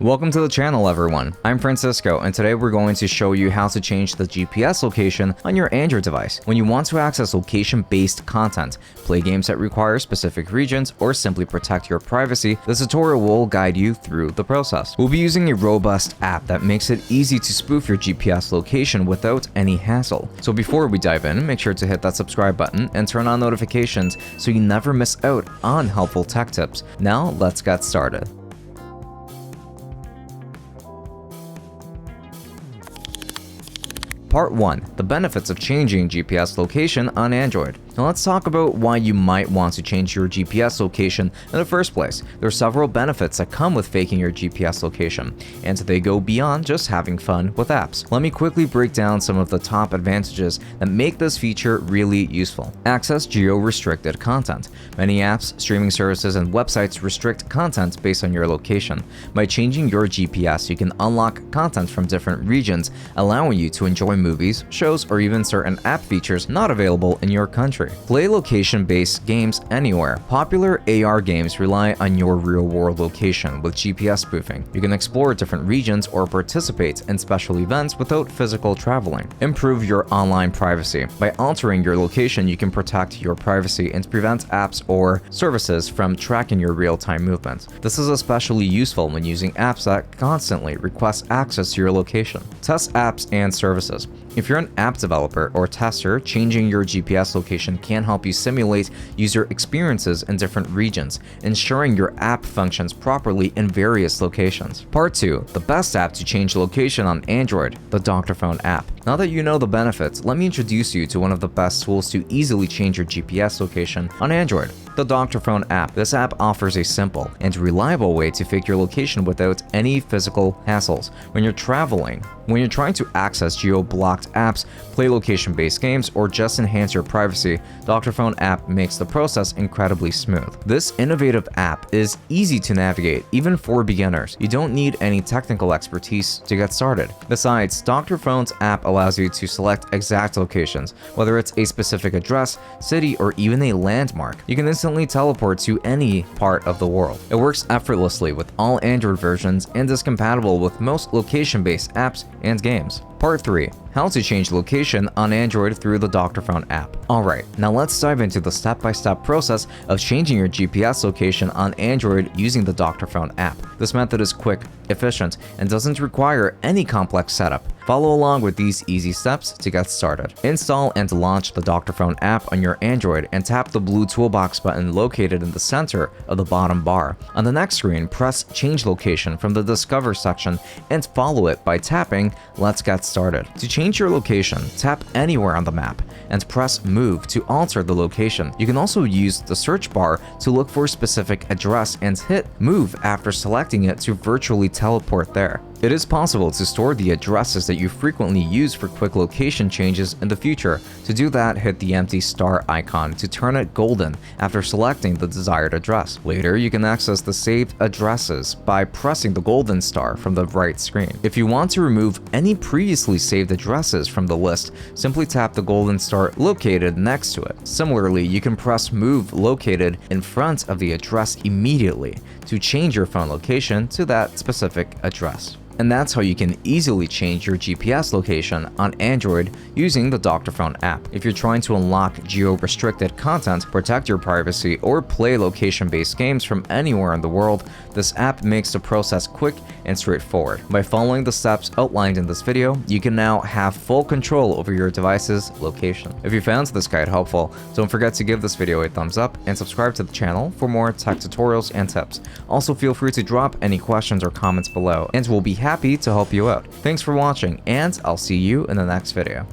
Welcome to the channel, everyone. I'm Francisco, and today we're going to show you how to change the GPS location on your Android device when you want to access location-based content, play games that require specific regions, or simply protect your privacy. This tutorial will guide you through the process. We'll be using a robust app that makes it easy to spoof your GPS location without any hassle. So before we dive in, make sure to hit that subscribe button and turn on notifications so you never miss out on helpful tech tips. Now, let's get started. Part 1. The benefits of changing GPS location on Android. Now let's talk about why you might want to change your GPS location in the first place. There are several benefits that come with faking your GPS location, and they go beyond just having fun with apps. Let me quickly break down some of the top advantages that make this feature really useful. Access geo-restricted content. Many apps, streaming services, and websites restrict content based on your location. By changing your GPS, you can unlock content from different regions, allowing you to enjoy movies, shows, or even certain app features not available in your country. Play location-based games anywhere. Popular AR games rely on your real-world location with GPS spoofing. You can explore different regions or participate in special events without physical traveling. Improve your online privacy. By altering your location, you can protect your privacy and prevent apps or services from tracking your real-time movements. This is especially useful when using apps that constantly request access to your location. Test apps and services. If you're an app developer or tester, changing your GPS location can help you simulate user experiences in different regions, ensuring your app functions properly in various locations. Part 2. The best app to change location on Android, the Dr.Fone App. Now that you know the benefits, let me introduce you to one of the best tools to easily change your GPS location on Android, the Dr.Fone App. This app offers a simple and reliable way to fake your location without any physical hassles. When you're traveling, when you're trying to access geo-blocked apps, play location-based games, or just enhance your privacy, Dr.Fone App makes the process incredibly smooth. This innovative app is easy to navigate, even for beginners. You don't need any technical expertise to get started. Besides, Dr.Fone's app allows you to select exact locations, whether it's a specific address, city, or even a landmark. You can instantly teleport to any part of the world. It works effortlessly with all Android versions and is compatible with most location-based apps and games. Part 3. How to change location on Android through the Dr.Fone app. Alright, now let's dive into the step-by-step process of changing your GPS location on Android using the Dr.Fone app. This method is quick, efficient, and doesn't require any complex setup. Follow along with these easy steps to get started. Install and launch the Dr.Fone app on your Android and tap the blue toolbox button located in the center of the bottom bar. On the next screen, press Change Location from the Discover section and follow it by tapping Let's Get Started. To change your location, tap anywhere on the map and press Move to alter the location. You can also use the search bar to look for a specific address and hit Move after selecting it to virtually teleport there. It is possible to store the addresses that you frequently use for quick location changes in the future. To do that, hit the empty star icon to turn it golden after selecting the desired address. Later, you can access the saved addresses by pressing the golden star from the right screen. If you want to remove any previously saved addresses from the list, simply tap the golden star located next to it. Similarly, you can press Move located in front of the address immediately to change your phone location to that specific address. And that's how you can easily change your GPS location on Android using the Dr.Fone app. If you're trying to unlock geo-restricted content, protect your privacy, or play location-based games from anywhere in the world, this app makes the process quick and straightforward. By following the steps outlined in this video, you can now have full control over your device's location. If you found this guide helpful, don't forget to give this video a thumbs up and subscribe to the channel for more tech tutorials and tips. Also, feel free to drop any questions or comments below, and we'll be happy to help you out. Thanks for watching, and I'll see you in the next video.